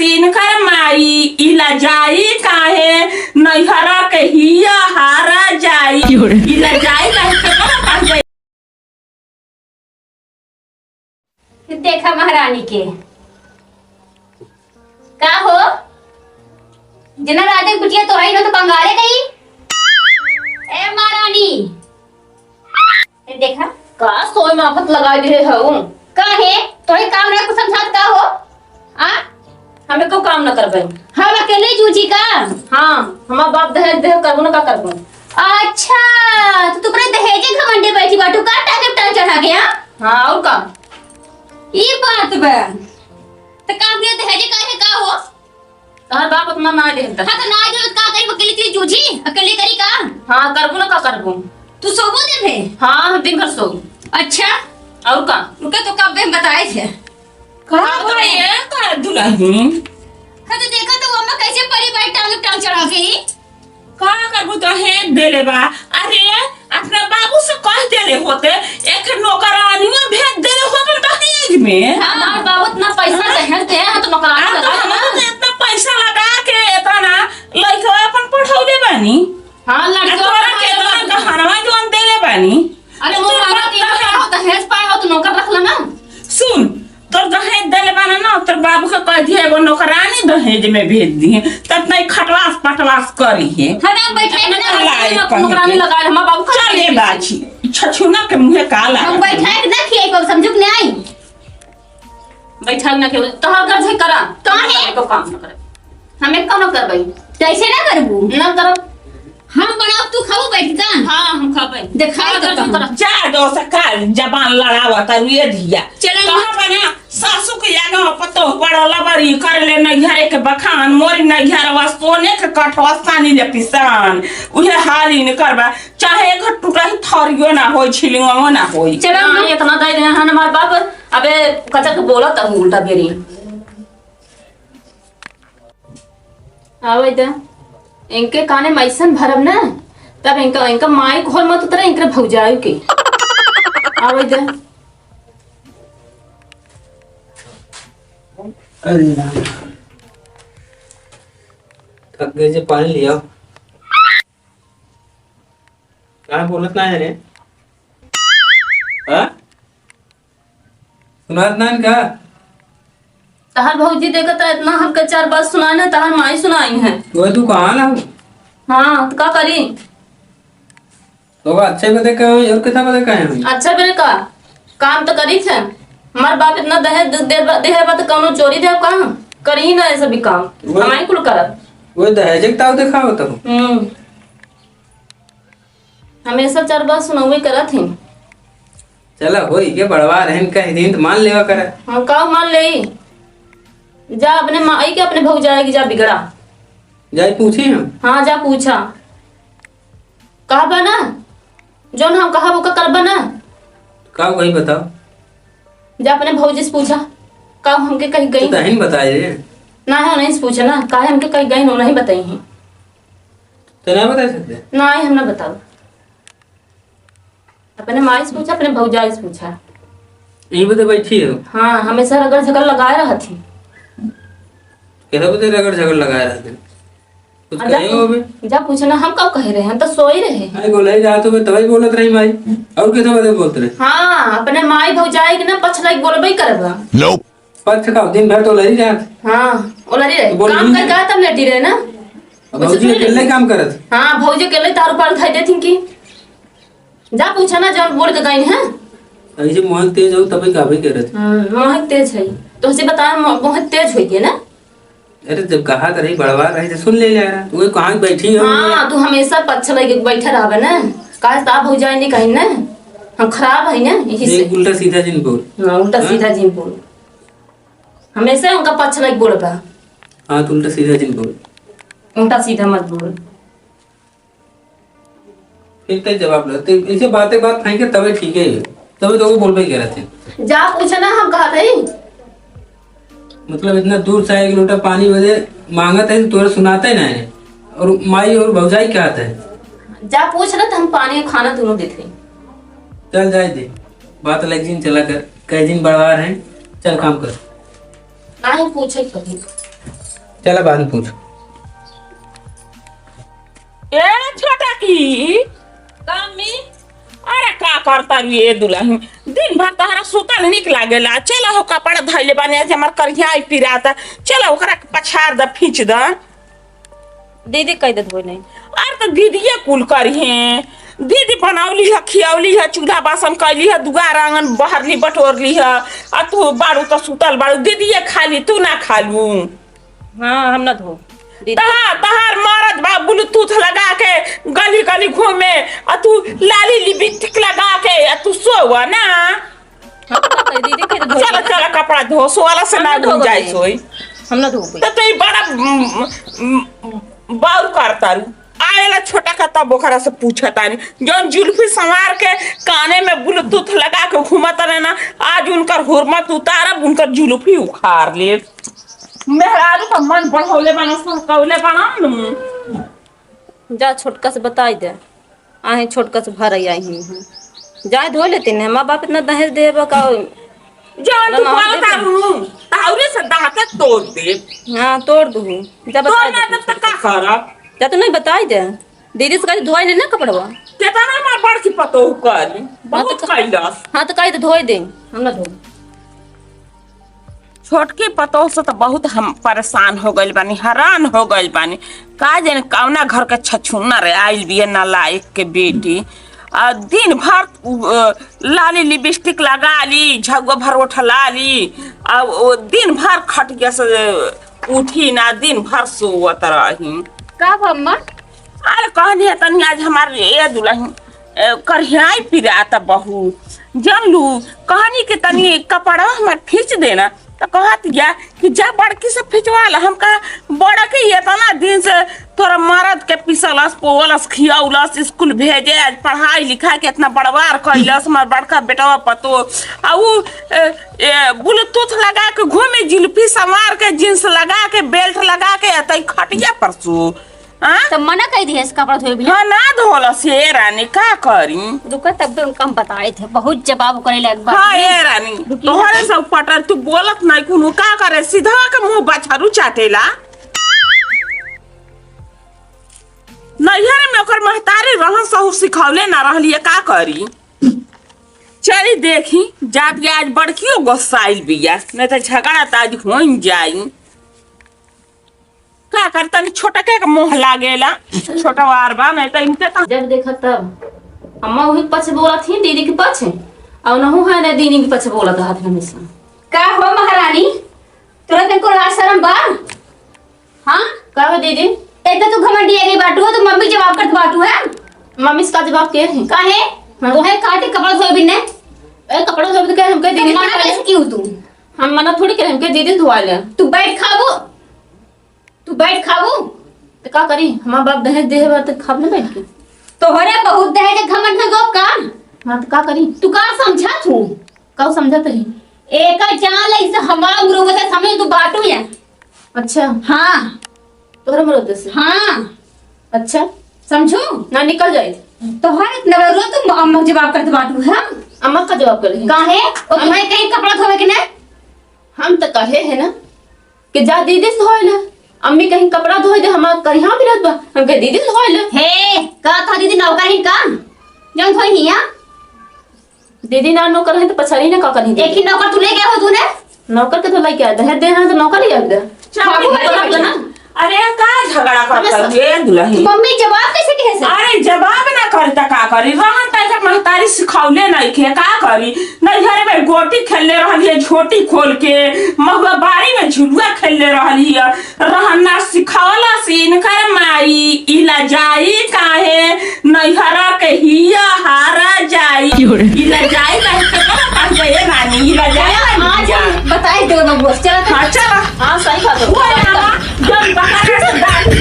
Scene कर माई इला जाई काहे नैहरा के हिया हारा जाई इला जाई काहे के पास जाई। देखा महारानी के का हो जना राधे कुटिया तो आई ना तो कंगाले गई। ए महारानी ए देखा का सोई माफत लगा दे हूं काहे तोही काम रे कुछ समझात का हो आ हमें को काम न करबे हम अकेले जूझी का। हां हमार बाप दहेज दे करबो न का करबो। अच्छा तो तू अपने दहेजे घमंडे बैठी बाटू का टाके टाल चढ़ा गया। हां और का ई बात बा तो काम के दहेजे काहे का हो तोहर बाप उतना ना देता। हां तो ना जो का करी अकेले तेरी जूझी अकेले करी का। हां करबो न का करबो तू सोबो दे भे। हां दिन भर सो। अच्छा और का रुके तो कब बे बताए थे का बताइए का दुल्हन। हां तो देखा तो अम्मा कैसे परी बैठ टांग चढ़ा गई का करबो तो है देले बा। अरे अपना बाबू से कह देले होते एक नौकरानी में भेज देले होते दहेज में। हमार बाबू इतना पैसा दहेज दे तो नौकरानी लगा ना इतना पैसा लगा के इतना लइका अपन पढ़ौले बानी। हां लड़का के गहनवा जोन देले बानी। अरे वो मारा दिया हो दहेज पाए हो तो नौकर रख लेना। सुन तोर दहेज देले बाना ना तोर बाबू के कह दिए एगो नौकरानी दहेज में भेज दिए तब नहीं खटवास पटवास करी है। हम बैठे ना नौकरानी लगा हमार बाबू का चले बाची छछुना के मुंहे काला हम बैठे ना खिए को समझुक नहीं आई बैठा ना के तोहर घर से करा काहे को काम न करे हमें कौन करबई कैसे ना करबू ना करब हम बनाओ तू खाओ बैठ का। हां हम खाबे दिखाई तो जा दो सकाल जबान लड़ावत ये धिया चले कहां बना सासू के यागा पतो बड़ला बड़ी कर ले न घरे के बखान मोरी न घर वा सोने के कठवा सानी ले पिसान उहे हाली न करबा चाहे एक टूटा ही थरियो ना होई छिलिंगो ना होई। चलो इतना दे दे हन हमार बाप अबे कचक बोलत उल्टा बेरी आवे त इनके काने मैसन भरब ना तब इनका माई खोल मत उतरे इनके भौजाई के आवे त अरे थक गए जे पानी लिया क्या बोलत ना है रे हाँ सुनात ना का तहार भौजी देखा था इतना हमके चार बात सुनाए ना तहार माई सुनाई है। वो तू कहाँ ला हाँ तो का करी तो अच्छे बते कहे और कितना बते कहे अच्छा मेरे का काम तो करी थे हमार बाप इतना दहेज दे बात कौनो चोरी दे काम करी ना ऐसा भी काम हमारी कुल करब वो दहेज के ताव देखा होता हमेशा चार बात सुनवे करत ही। चला होई के बड़वा रहन का दिन मान लेवा करे। हाँ का मान ले जा अपने माई के अपने भौजाई की जा बिगड़ा जाई पूछी हम हाँ जा पूछा कहा बा ना जोन हम कहा वो का करबा ना का वही बताओ जा अपने भौजी से पूछा का हमके कहीं गई तो नहीं बताए रे ना है नहीं से पूछा ना का हमके कहीं गई नो नहीं बताई है तो ना बता सकते ना ही हम ना बताओ अपने माई से पूछा अपने भौजाई से पूछा यही बते बैठी हो हाँ हमेशा रगड़ झगड़ लगाए रहा थी कैसा बते रगड़ झगड़ लगाए रहते कुछ कहे हो बे जा पूछना हम कब कह रहे हैं हम तो सोई रहे आई बोले जा तो मैं तभी बोलत रही माई और कैसा बते बोलते रहे। हाँ अपने माई भौजाई के ना पछलाई बोलबे करबा Nope. पक्ष का दिन भर तो लड़ी जात हाँ ओलरी रहे बोल काम कर जा तब लेटी रहे ना भौजी अकेले काम करत हाँ भौजी के लिए तारू पार खाई देती की जा पूछा ना जब बोल के गई है ऐसे मोहन तेज हो तभी काबे करत मोहित तेज है तो उसे बताया मोहित तेज हुई है ना। अरे जब कहा तो रही बड़वा रही तो सुन ले जा रहा तू कहाँ बैठी हो हाँ तू हमेशा पछल लगे बैठा रहा ना काहे ता भौजाई नहीं कहीं ना हम खराब है ना यही से उल्टा सीधा जिन बोल हाँ उल्टा सीधा जिन बोल हमेशा उनका पछल लगे बोलबा हाँ तू उल्टा सीधा जिन बोल उल्टा सीधा मत बोल फिर तक जवाब लो ऐसे बातें बात फेंके तभी ठीक है तभी तो वो बोल पे कह रहे थे जा पूछा ना हम कहा थे मतलब इतना दूर से एक लोटा पानी वजह मांगत है तो सुनाता ही ना है और माई और भौजाई क्या आता है जा पूछ ना तो हम पानी और खाना दोनों देते चल जाए दे बात अलग दिन चला कर कई दिन बढ़वा रहे चल काम कर ना ही पूछे कभी चला बाद में पूछ। ए छोटा की कमी अरे का करता ये दुल्हन दिन भर तहरा सुतल निक लागेला। चलो हो कपड़ा धइले बानी जे हमर करिया आई पिराता। चलो ओकरा के पछाड़ द खींच द। दीदी कह दे धोई नहीं। अरे तो दीदीए कुल करी है। दीदी बनौली है खियौली है चूल्हा बासन कैली है दुआर आंगन बहरली बटोरली है। आ तू बारू तो सुतल बारू दीदीए खाली तू ना खालू। हाँ हम ना धो तहार मरद बा ब्लूटूथ लगा के गली गली घूमे आ तू लाली लिपस्टिक लगा के आ तू सोवा ना। दीदी कह दे चल चल कपड़ा धो सोवाला से ना धो जाए सोई। हम ना धो तो तू बड़ा बाउर करता रू आएला छोटा का तब ओकरा से पूछता नहीं जौन जुल्फी संवार के काने में ब्लूटूथ लगा के घूमता रहना आज उनकर हुरमत उतारब उनकर जुल्फी उखाड़ ले। मेहरारू का मन बढ़ौले बना कौले बना जा छोटका से बताई दे आहे छोटका से भर आई जा धो लेते हैं माँ बाप इतना दहेज दे का जान तू बोलता हूं ताउरे से दांत तोड़ दे। हाँ तोड़ दूँ जा तो बता ना तब तक का करब जा तो नहीं बताई दे दीदी से कह धोई ले ना कपड़वा। केतना मार बड़की पतो कर बहुत कैलास। हाँ तो कह दे धोई दे हम ना धो। छोटकी पतो से तो बहुत हम परेशान हो गइल बानी हैरान हो गइल बानी का जाने कौना घर के छछुना रे आइल बिया नालायक के बेटी। दिन भर लाली लिपस्टिक लगा ली झगो भर उठला ली दिन भर खटिया से उठी ना दिन भर सोवत रही। का अम्मा अरे कहनी है तनी आज हमारे ये दुल्हन करियाई पिराता बहुत जानलू कहनी के तनी कपड़ा हमार खींच देना तो कहत गया कि जा बड़की से खिंचवा ला। हम कहा बड़ा के इतना दिन से तोरा मरद के पिसलस पोवलस खियाउलस स्कूल भेजे आज पढ़ाई लिखाई के इतना बड़वार कैलस हमार बड़का बेटवा पतो आ उ ब्लूटूथ लगा के घूमे जुल्फी संवार के जींस लगा के बेल्ट लगा के तई खटिया पर सु तो मना कह दिए कपड़ा धोए भी हाँ ना धोला से रानी का करी रुका तब भी उनका हम बताए थे बहुत जवाब करे लग हाँ ये रानी तोहरे सब पटर तू बोलत नहीं कुनु का करे सीधा के मुंह बछरू चाटेला। नैहर में ओकर महतारी रहन सहु सिखौले ना रहलिए का करी। चली देखी जात के आज बड़कियो गोसाइल बिया नहीं तो झगड़ा तो आज हो जाई का करता छोटा के मुंह लागेला छोटा वार बा नहीं तो इनके जब देखा तब अम्मा वही पछे बोला थी दीदी के पछे और नहु है ना दीदी के पछे बोला था हाथ में हमेशा। का हो महारानी तोरा तनको लाज शर्म बा। हां का हो दीदी इतना तू घमंडी है बाटू तो मम्मी जवाब करत बाटू है मम्मी इसका जवाब के है काहे वो है काटे कपड़ा धोए बिना ए कपड़ा धोए तो कह हम कह दीदी मना कैसे क्यों तू हम मना थोड़ी करे हम कह दीदी धोआ ले तू बैठ खाबो तू बैठ खाबू तो का करी हमार बाप दहेज दे है तो खाब ना बैठ के तोहरे बहुत दहेज घमंड है गो का। हां तो का करी तू का समझा तू का समझत है एक जान ले से हमारा मुरुवत समझ तू बाटू है। अच्छा हां तोहरे मुरुवत से हां अच्छा समझो ना निकल जाए तोहरे इतना रो तुम अम्मा जवाब करते बाटू है अम्मा का जवाब कर काहे और मैं कहीं कपड़ा धोवे के ना हम तो कहे है ना कि जा दीदी से होए ना अम्मी कहीं कपड़ा धोए दे हमार करिया भी रहत बा हम कह दीदी धोए ले हे का था दीदी नौकर ही का जन धोई हिया दीदी ना नौकर है तो पछाड़ी ना का करी एक ही नौकर तू ले गया हो तूने नौकर के तो लेके आ दहेज दे तो नौकर ले आ दे ना। अरे का झगड़ा करता है दुल्हन मम्मी जवाब कैसे कहे से अरे जवाब ना करता का करी रहन तैसे महतारी सिखौले नहीं खे का करी नैहर में गोटी खेलने रहली है झोटी खोल के महुआ बाड़ी में झुलुआ खेलने रहली है रहना सिखौला सीन कर माई इला जाई काहे नैहरा के हिया हारा जाई इला जाई के पास गए रानी इला जाई हां बताई दो ना बस चला हां चला हां सही बात है जब बाहर से दादी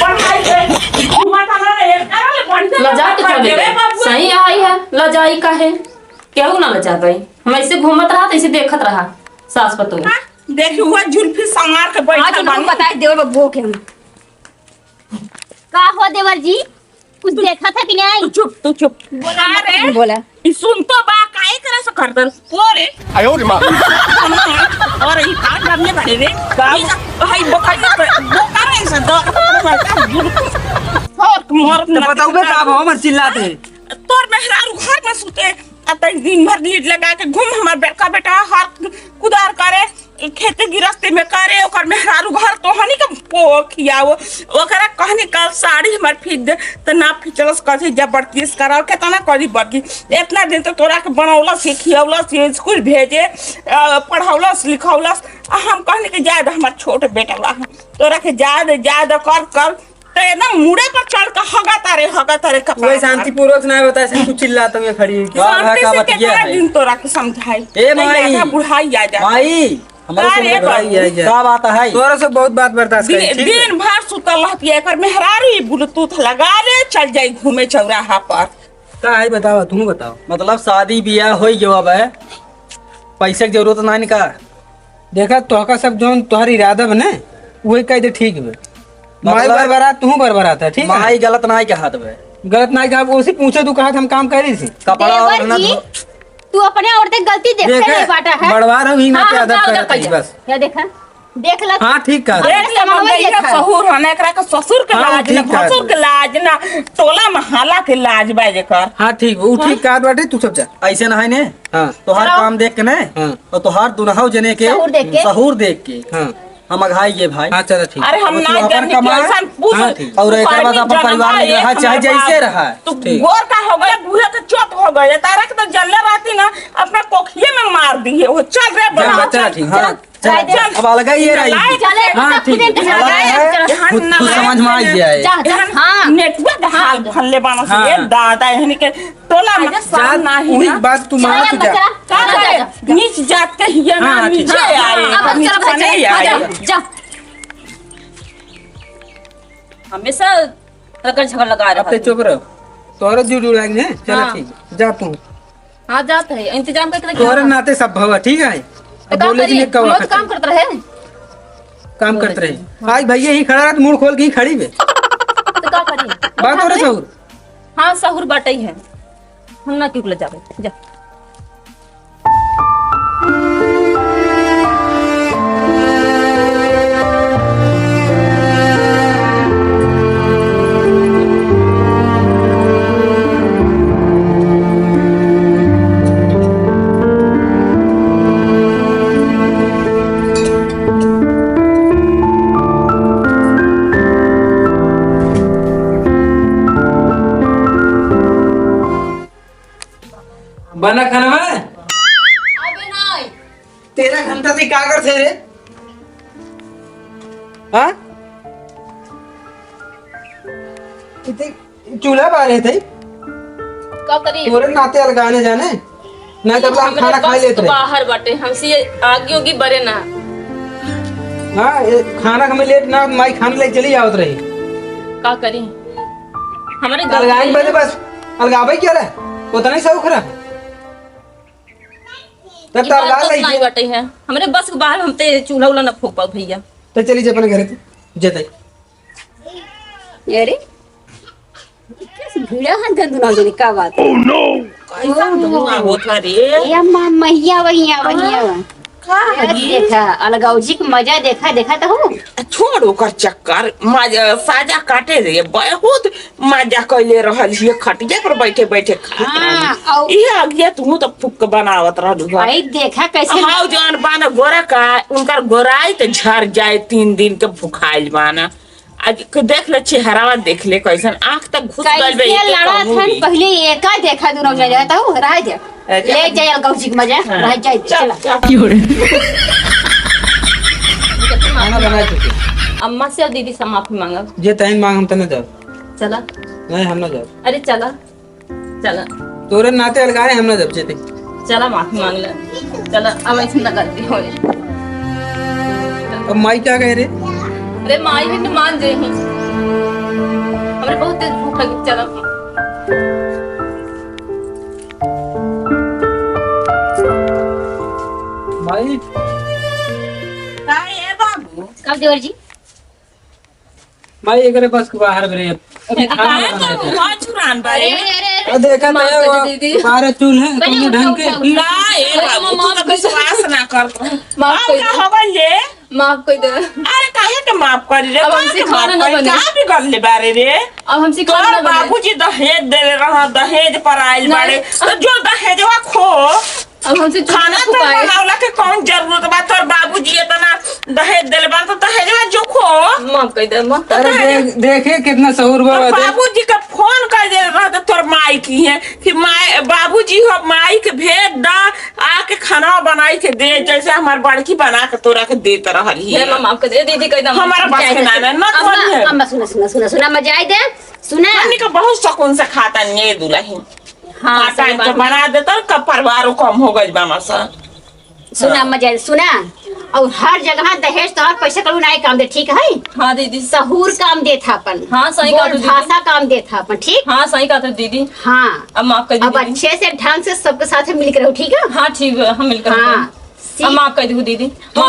बढ़ाई के घुमाता ना लजा के चले सही आई है लजाई का है केहू ना लजा गई हम ऐसे घूमत रहा ऐसे देखत रहा सास पतो देखी हुआ जुल्फी संगार के बैठल बानी बताए देवर बब्बू के हम का हो देवर जी कुछ देखा था कि नहीं तू चुप बोला रे बोला ई सुन तो बा का काहे करा से करदल पोरे आयो रे माँ और ई का करने बड़े रे भाई बोका नहीं से दो और मोर तो बताओ बे का हो मत चिल्लाते तोर मेहरारू घर में सुते अतः दिन भर लीड लगा के घूम हमार बेटा बेटा हाथ कुदार करे खेती गिरस्ती में करे ओकर मेहरारू घर तो हनी के खियाओ ओकरा कहनी कल साड़ी हमार फीट दे तो ना फिचलस कथी जबरदस्ती कराओ केतना करी बकी इतना दिन तो तोरा के बनौलस खियौलस स्कूल भेजे पढ़ौलस लिखौलस हम कहनी के जाए हमार छोट बेटा बा तोरा के जाए कर कर तो एकदम मुड़े पर चढ़ के हगा तारे कपड़ा वही शांतिपूर्वक ना होता है तू चिल्लाता मैं खड़ी शांति से कितना दिन तोरा के समझाई ए माई बुढ़ाई आ जा माई हमारे क्या बात है तोरा से बहुत बात बर्दाश्त करी दिन भर सुतल रहती है मेहरारी ब्लूटूथ लगा ले चल जाई घूमे चौराहा पर का है बताओ तुम बताओ मतलब शादी ब्याह हो जवाब है पैसे की जरूरत ना का देखा तोहका सब जो तुम्हारी इरादा बने वही कह दे ठीक है माई बरबरा तू बरबराता है ठीक है माई गलत ना के हाथ में गलत ना कहा उसी पूछे तू कहा हम काम कर रही थी कपड़ा और देवर जी, तू अपने औरतें गलती देखते नहीं बाटा है बड़वा रहा ही ना हाँ, के आदत जाओ, कर जाओ, बस या देखा देख ल हाँ ठीक कहा देख ले मंगैया ससुर हने एकरा के ससुर के हाँ, लाज ना ठीक कहा भसुर के लाज ना टोला महला के लाज बाजे कर हाँ ठीक वो ठीक कहा बाटे तू सब जा ऐसे ना है ने हाँ तोहार काम देख के ने हाँ। और तोहार दुनहाव जने के सहूर देख के। हाँ हम अघाई भाई हाँ चलो ठीक अरे हम अब तू ना अपन जाने कमा कैसन पूछ हाँ, ठीक। और एक बाद अपन परिवार में रहा चाहे जैसे रहा तू ठीक। गोर का हो गया बूढ़े का चोट हो गया तारा के तो जल्ले रहती ना अपना कोखिए में मार दिए वो चल रे बड़ा चल ठीक हाँ चल अब अलग ही ये रही चले हाँ, ठीक है। खुद समझ में आ गया है हाँ नेटवर्क हाल फल्ले बाना से हाँ। ये दादा यानी के टोला में साल नहीं वही ना बात तू मान तू जा का करे नीच जात के ही ना हाँ, ठीक। नीचे आए नीच का नहीं आए जा हमेशा रगड़ झगड़ लगा अब रहा ते चुप रहो तोरा जुड़ लाग ने चलो हाँ। ठीक जा तू हाँ जाते है इंतजाम करके रखिए। तोरे नाते सब भवा ठीक है तो अब काम बोले करिए जी कवा हम लोग काम करते रहे काम करते रहे आज भैया ही खड़ा रहा मुंह खोल के ही खड़ी बे तो क्या करिए बात हो रहा सहूर हाँ सहूर बाटे ही है हम ना क्यों ले जावे जा बना खाना में अबे नहीं 13 घंटा से क्या करते रे हाँ इतने चूल्हा बारे थे क्या करिए तोरे नाते अलगाने जाने ना तब हम खाना खा लेते रहे बाहर बाटे हमसे ये आगे होगी बरे ना हाँ ये खाना हमें लेट ना माई खाने ले चली जाओ रही क्या करी हमारे अलगाने बजे बस अलगावे क्या रहा वो तो नहीं सब खरा तब तो अलगा नहीं ली बाटे है हमारे बस के बाहर हम ते चूल्हा उला ना फूक पाओ भैया तो चली जा अपने घर जते अरे कैसे भिड़ा हन दुना जने का बात कैसा धुआं होता रे ए अम्मा मैया वहिया देखा अलगाउजी के मजा देखा तो हो छोड़ ओकर चक्कर मजा साजा काटे रे बहुत मजा कैले रहल हिए खटिया पर बैठे बैठे हाँ, खा औ- ये आगे तू तो फुक बनावत रहलू भाई देखा कैसे हाउ जौन बाना गोरा का उनकर गोराई तो झड़ जाए 3 दिन के भुखाइल बाना आज के देख ले चेहरावा देख ले कैसन आंख तक घुस गइल बे कैसे लड़ा था पहले एका देखा दोनों जने जाता हो रह जा ले जाए अलगाउजी के मजा रह जाए चल चला खाना बना चुके अम्मा से और दीदी से माफी मांगा जे टाइम मांग हम तने जाओ चला नहीं हम ना जाओ अरे चला चला तोरे नाते अलगाने हम ना जब जेते चला माफी मांग ले चला अब ऐसे ना गलती हो रही अब माई क्या कह रहे अरे माई भी तो मान जाए ही हमें बहुत तेज भूख लगी चला माई ए बाबू कब देवर जी माई एकरे बस के बाहर बरे अभी खाना कहां बना तो देते हुआ चुरान बारे अरे देखा माफ कर तो दे दीदी। बारह चूल है पहले तुम उठो, ढंग के उठो, की ना ए बाबू तू तो विश्वास ना कर माफ कर का दे। हो गइल रे माफ कर दे। अरे काहे के माफ करी रे अब काहे हमसे के खाना माफ ना करी? बने। का बिगड़ ले बारे रे अब हमसे तोर खाना बने। बाबूजी दहेज देले रहा दहेज पर आइल नहीं। बाड़े तो जो दहेजवा खो अब हमसे खाना तो खाए। बनावला के कौन जरूरत बा तोर बाबूजी इतना दहेज देले बा तो दहेजवा जो खो माफ कर दे माफ कर अरे देखे कितना शहूर तोर बात है। बाबूजी का फोन कर दे रहा तो तोर माई की है कि माई बाबूजी हो माई के भेज दा आके खाना बनाई के दे जैसे हमार बड़की बना के तोरा के देत रहली दे। है माफ कर दे दीदी कह दे। हमारा बात के ना ना कौन है अम्मा सुना सुना सुना सुना मजा आई दे सुना हमनी का बहुत सुकून से खाता नहीं दुल्हन हाँ आटा सही तो बात बना देता का परिवार कम हो गई बामा सा सुना मजा आई सुना और हर जगह दहेज तो हर पैसे करू नहीं काम दे ठीक है हाँ दीदी। सहूर काम दे था अपन हाँ, सही कहा बोल तू दीदी। भाषा काम दे था अपन ठीक हाँ सही कहा था दीदी। हाँ अब माफ कर अब दीदी। अच्छे से ढंग से सबके साथ मिलकर रहो ठीक है हाँ ठीक है हम मिलकर हाँ अब माफ कर दो दीदी। तो